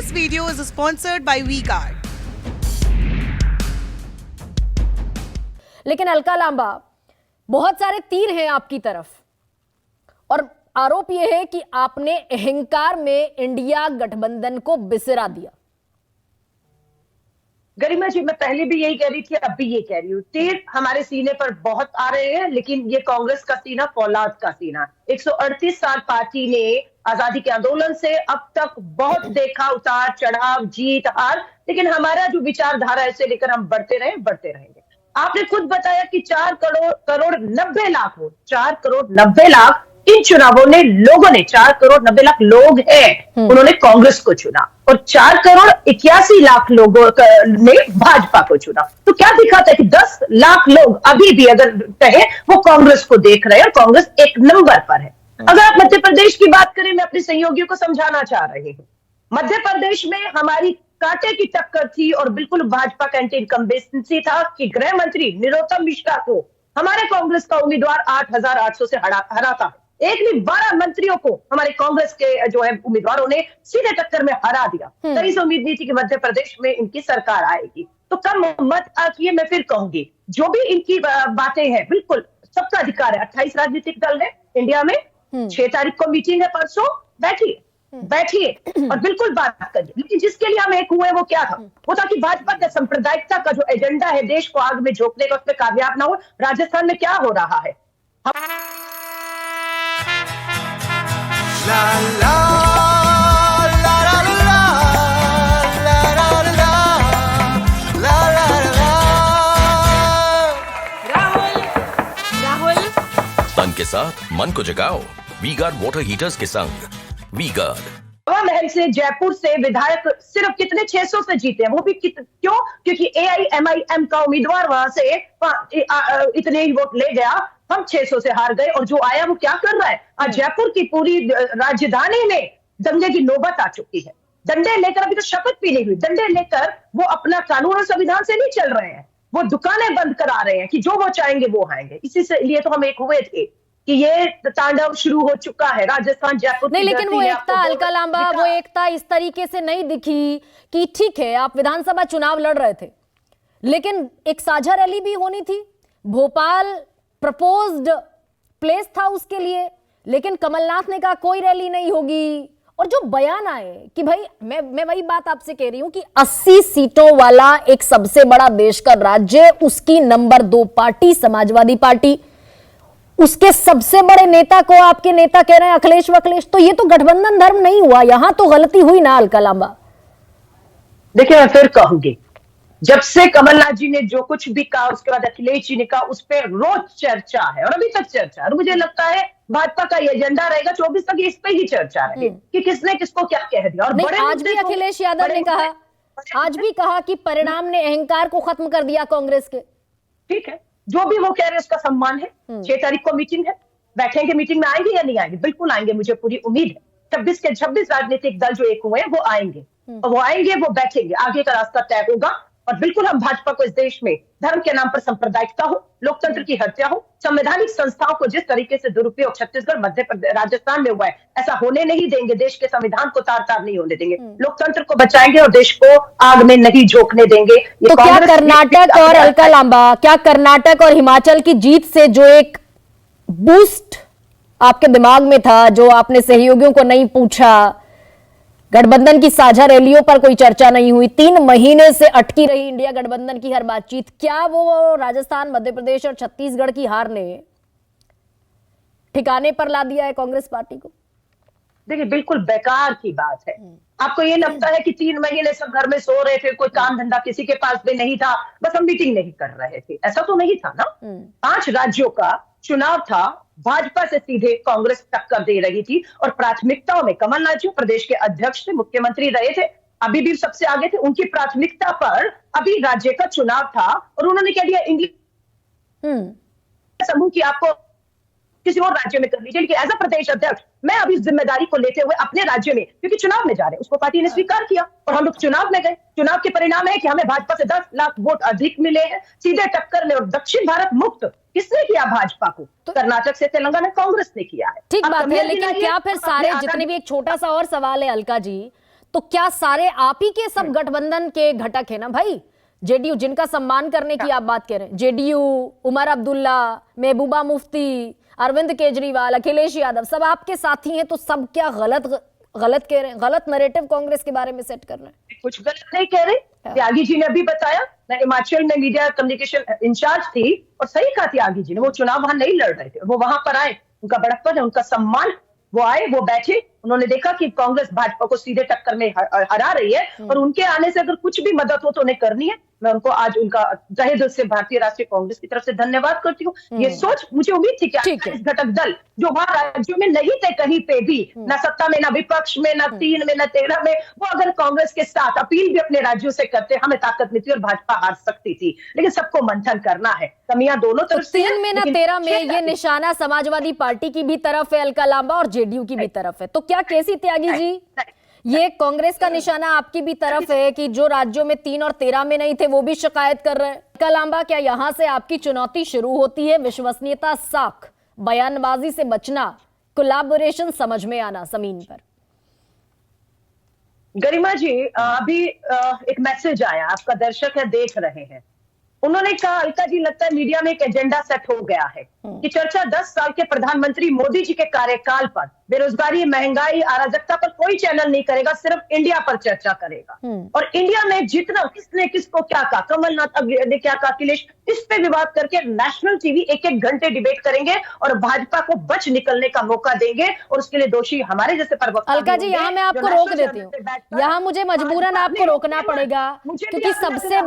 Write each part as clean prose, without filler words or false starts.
This video is sponsored by V-Guard. लेकिन अलका लांबा, बहुत सारे तीर हैं आपकी तरफ और आरोप यह है कि आपने अहंकार में इंडिया गठबंधन को बिसरा दिया। गरिमा जी, मैं पहले भी यही कह रही थी, अब भी ये कह रही हूँ, तीर हमारे सीने पर बहुत आ रहे हैं, लेकिन ये कांग्रेस का सीना फौलाद का सीना। 138 साल पार्टी ने आजादी के आंदोलन से अब तक बहुत देखा, उतार चढ़ाव, जीत हार, लेकिन हमारा जो विचारधारा है इसे लेकर हम बढ़ते रहेंगे। आपने खुद बताया कि 4 करोड़ 90 लाख हो, 4 करोड़ 90 लाख इन चुनावों ने लोगों ने 4 करोड़ 90 लाख लोग हैं, उन्होंने कांग्रेस को चुना और 4 करोड़ 81 लाख लोगों ने भाजपा को चुना। तो क्या दिखाता है कि 10 लाख लोग अभी भी अगर कहे वो कांग्रेस को देख रहे हैं और कांग्रेस एक नंबर पर है। अगर आप मध्य प्रदेश की बात करें, मैं अपने सहयोगियों को समझाना चाह रही हूँ, मध्य प्रदेश में हमारी कांटे की टक्कर थी और बिल्कुल भाजपा का एंटी इनकम्बेंसी था कि गृह मंत्री निरोत्तम मिश्रा को हमारे कांग्रेस का उम्मीदवार 8,800 से हराता। एक नहीं 12 मंत्रियों को हमारे कांग्रेस के जो है उम्मीदवारों ने सीधे टक्कर में हरा दिया। कहीं से उम्मीद नहीं थी कि मध्य प्रदेश में इनकी सरकार आएगी। तो कम मत आती, मैं फिर कहूंगी, जो भी इनकी बातें हैं, बिल्कुल सबका अधिकार है। 28 राजनीतिक दल है इंडिया में, 6 तारीख को मीटिंग है, परसों बैठिए और बिल्कुल बात करिए। लेकिन जिसके लिए हम एक हुए वो क्या था? वो था कि भाजपा का सांप्रदायिकता का जो एजेंडा है देश को आग में झोंकने का, उसमें कामयाब ना हो। राजस्थान में क्या हो रहा है? La la la la la la la la la la। Rahul तन के साथ मन को जगाओ वी-गार्ड वाटर हीटर्स के संग। वी-गार्ड हवा महल से, जयपुर से विधायक सिर्फ कितने 600 से जीते हैं, वो भी क्यों? क्योंकि AIMIM का उम्मीदवार वहां से इतने ही वोट ले गया, हम 600 से हार गए। और जो आया वो क्या कर रहा है? आज जयपुर की पूरी राजधानी में दंगे की नौबत आ चुकी है। डंडे लेकर, अभी तो शपथ भी नहीं हुई, डंडे लेकर वो अपना कानून और संविधान से नहीं चल रहे हैं, वो दुकानें बंद करा रहे हैं कि जो वो चाहेंगे वो आएंगे। इसी से लिए तो हम एक हुए थे कि ये तांडव शुरू हो चुका है राजस्थान जयपुर नहीं, लेकिन वो एकता अलका लांबा, वो एकता इस तरीके से नहीं दिखी कि ठीक है आप विधानसभा चुनाव लड़ रहे थे, लेकिन एक साझा रैली भी होनी थी। भोपाल प्रपोज्ड प्लेस था उसके लिए, लेकिन कमलनाथ ने कहा कोई रैली नहीं होगी। और जो बयान आए कि भाई मैं वही बात आपसे कह रही हूं कि 80 सीटों वाला एक सबसे बड़ा देश का राज्य, उसकी नंबर 2 पार्टी समाजवादी पार्टी, उसके सबसे बड़े नेता को आपके नेता कह रहे हैं अखिलेश वखिलेश, तो ये तो गठबंधन धर्म नहीं हुआ, यहां तो गलती हुई ना अलका लांबा। देखिए, मैं फिर कहूंगी, जब से कमलनाथ जी ने जो कुछ भी कहा, उसके बाद अखिलेश जी ने कहा, उस पर रोज चर्चा है और अभी तक चर्चा है। और मुझे लगता है भाजपा का ये एजेंडा रहेगा 24 तक, इस पे ही चर्चा रहे कि किसने किसको क्या कह दिया। और नहीं, बड़े आज भी अखिलेश यादव ने कहा, आज भी कहा कि परिणाम ने अहंकार को खत्म कर दिया कांग्रेस के। ठीक है, जो भी वो कह रहे हैं उसका सम्मान है। 6 तारीख को मीटिंग है, बैठेंगे, मीटिंग में आएंगे या नहीं आएंगे? बिल्कुल आएंगे, मुझे पूरी उम्मीद है। 26 के 26 राजनीतिक दल जो एक हुए हैं वो आएंगे और वो आएंगे, वो बैठेंगे, आगे का रास्ता तय होगा। और बिल्कुल हम भाजपा को इस देश में धर्म के नाम पर सांप्रदायिकता हो, लोकतंत्र की हत्या हो, संवैधानिक संस्थाओं को जिस तरीके से दुरुपयोग छत्तीसगढ़, मध्य प्रदेश, राजस्थान में हुआ है, ऐसा होने नहीं देंगे। देश के संविधान को तार-तार नहीं होने देंगे, लोकतंत्र को बचाएंगे और देश को आग में नहीं झोंकने देंगे। तो क्या कर्नाटक और अलका लांबा, क्या कर्नाटक और हिमाचल की जीत से जो एक बूस्ट आपके दिमाग में था, जो आपने सहयोगियों को नहीं पूछा, गठबंधन की साझा रैलियों पर कोई चर्चा नहीं हुई, 3 महीने से अटकी रही इंडिया गठबंधन की हर बातचीत, क्या वो राजस्थान, मध्य प्रदेश और छत्तीसगढ़ की हार ने ठिकाने पर ला दिया है कांग्रेस पार्टी को? देखिए, बिल्कुल बेकार की बात है। आपको ये लगता है कि 3 महीने सब घर में सो रहे थे, कोई काम धंधा किसी के पास भी नहीं था, बस हम मीटिंग नहीं कर रहे थे? ऐसा तो नहीं था ना। 5 राज्यों का चुनाव था, भाजपा से सीधे कांग्रेस टक्कर दे रही थी और प्राथमिकताओं में कमलनाथ जी प्रदेश के अध्यक्ष थे, मुख्यमंत्री रहे थे, अभी भी सबसे आगे थे। उनकी प्राथमिकता पर अभी राज्य का चुनाव था और उन्होंने कह दिया इंडिया समूह की आपको किसी और राज्य में कर लीजिए, लेकिन एज अ प्रदेश अध्यक्ष मैं अभी जिम्मेदारी को लेते हुए अपने राज्य में, क्योंकि चुनाव में जा रहे हैं, उसको पार्टी ने स्वीकार किया और हम लोग चुनाव में गए। चुनाव के परिणाम है कि हमें भाजपा से 10 लाख वोट अधिक मिले हैं, सीधे टक्कर में। और दक्षिण भारत मुक्त किसने किया भाजपा को? तो कर्नाटक से तेलंगाना कांग्रेस ने किया है। ठीक बात है, लेकिन क्या फिर सारे जितने भी, एक छोटा सा और सवाल है अलका जी, तो क्या सारे आप ही के सब गठबंधन के घटक है ना भाई? जेडीयू, जिनका सम्मान करने की आप बात कर रहे हैं, जेडीयू, उमर अब्दुल्ला, महबूबा मुफ्ती, अरविंद केजरीवाल, अखिलेश यादव, सब आपके साथी हैं, तो सब क्या गलत कह रहे हैं? गलत नैरेटिव कांग्रेस के बारे में सेट कर रहे हैं? कुछ गलत नहीं कह रहे। त्यागी जी ने अभी बताया, मैं हिमाचल में मीडिया कम्युनिकेशन इंचार्ज थी और सही कहा त्यागी जी ने, वो चुनाव वहां नहीं लड़ रहे थे, वो वहां पर आए, उनका बड़प्पन है, उनका सम्मान, वो आए, वो बैठे, उन्होंने देखा कि कांग्रेस भाजपा को सीधे टक्कर में हरा रही है और उनके आने से अगर कुछ भी मदद हो तो उन्हें करनी है। मैं उनको आज उनका तहे दिल से भारतीय राष्ट्रीय कांग्रेस की तरफ से धन्यवाद करती हूँ। ये सोच मुझे उम्मीद थी कि इस घटक दल जो वहां राज्यों में नहीं थे कहीं पे भी, ना सत्ता में, ना विपक्ष में, ना 3 में, ना 13 में, वो अगर कांग्रेस के साथ अपील भी अपने राज्यों से करते, हमें ताकत मिलती और भाजपा हार सकती थी। लेकिन सबको मंथन करना है, कमियां दोनों तरफ से 3 में ना 13 में ये निशाना समाजवादी पार्टी की भी तरफ है अलका लांबा और जेडीयू की भी तरफ है। तो क्या केसी त्यागी जी, ये कांग्रेस का निशाना आपकी भी तरफ है कि जो राज्यों में 3 और 13 में नहीं थे वो भी शिकायत कर रहे हैं? अलका लांबा, क्या यहां से आपकी चुनौती शुरू होती है? विश्वसनीयता, साख, बयानबाजी से बचना, कोलैबोरेशन समझ में आना जमीन पर? गरिमा जी, अभी एक मैसेज आया, आपका दर्शक है, देख रहे हैं, उन्होंने कहा, अलका जी लगता है मीडिया में एक एजेंडा सेट हो गया है कि चर्चा 10 साल के प्रधानमंत्री मोदी जी के कार्यकाल पर, बेरोजगारी, महंगाई, अराजकता पर कोई चैनल नहीं करेगा, सिर्फ इंडिया पर चर्चा करेगा। और इंडिया में जितना किसने किसको क्या कहा, कमलनाथ ने क्या कहा, अखिलेश, इस पे विवाद करके नेशनल टीवी 1-1 घंटे डिबेट करेंगे और भाजपा को बच निकलने का मौका देंगे और उसके लिए दोषी हमारे जैसे प्रवक्ता। अलका जी, यहाँ मैं आपको रोक देती हूँ, यहाँ मुझे मजबूरन आपको रोकना पड़ेगा, क्योंकि सबसे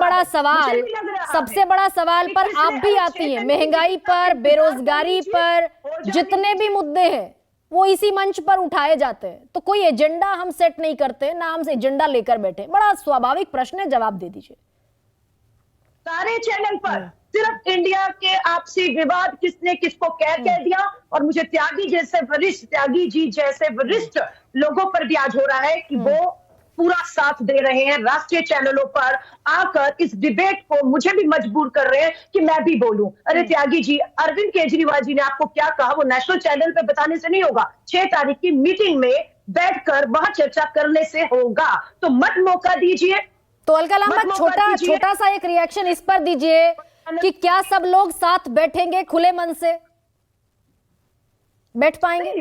बड़ा सवाल पर आप भी आती हैं, महंगाई पर, बेरोजगारी पर, जितने भी मुद्दे हैं वो इसी मंच पर उठाए जाते हैं। तो कोई एजेंडा हम सेट नहीं करते, ना हम एजेंडा लेकर बैठे। बड़ा स्वाभाविक प्रश्न है, जवाब दे दीजिए। सारे चैनल पर सिर्फ इंडिया के आपसी विवाद, किसने किसको कह दिया, और मुझे त्यागी जी जैसे वरिष्ठ लोगों पर भी आज हो रहा है कि वो पूरा साथ दे रहे हैं, राष्ट्रीय चैनलों पर आकर इस डिबेट को मुझे भी मजबूर कर रहे हैं कि मैं भी बोलूं। अरे त्यागी जी, अरविंद केजरीवाल जी ने आपको क्या कहा वो नेशनल चैनल पे बताने से नहीं होगा, 6 तारीख की मीटिंग में बैठकर वहां चर्चा करने से होगा। तो मत मौका दीजिए। तो अलका लांबा, छोटा सा एक रिएक्शन इस पर दीजिए कि क्या सब लोग साथ बैठेंगे, खुले मन से बैठ पाएंगे?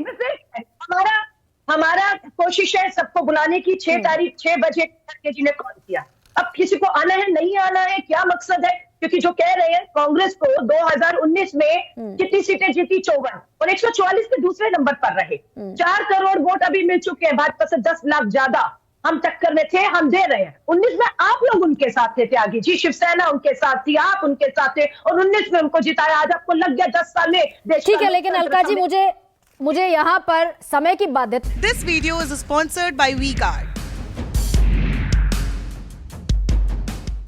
हमारा कोशिश है सबको बुलाने की। 6 तारीख 6 बजे जी ने कॉल किया। अब किसी को आना है, नहीं आना है, क्या मकसद है? क्योंकि जो कह रहे हैं कांग्रेस को 2019 में कितनी सीटें जीती, 54, और 144 के दूसरे नंबर पर रहे। 4 करोड़ वोट अभी मिल चुके हैं, भाजपा से 10 लाख ज्यादा। हम टक्कर में थे, हम दे रहे हैं। 19 में आप लोग उनके साथ थे त्यागी जी, शिवसेना उनके साथ थी, आप उनके साथ थे, और 19 में उनको जिताया। आज आपको लग गया 10 साल में देश। ठीक है, लेकिन अलका जी, मुझे यहाँ पर समय की बाध्यता। This video is sponsored by WeGuard.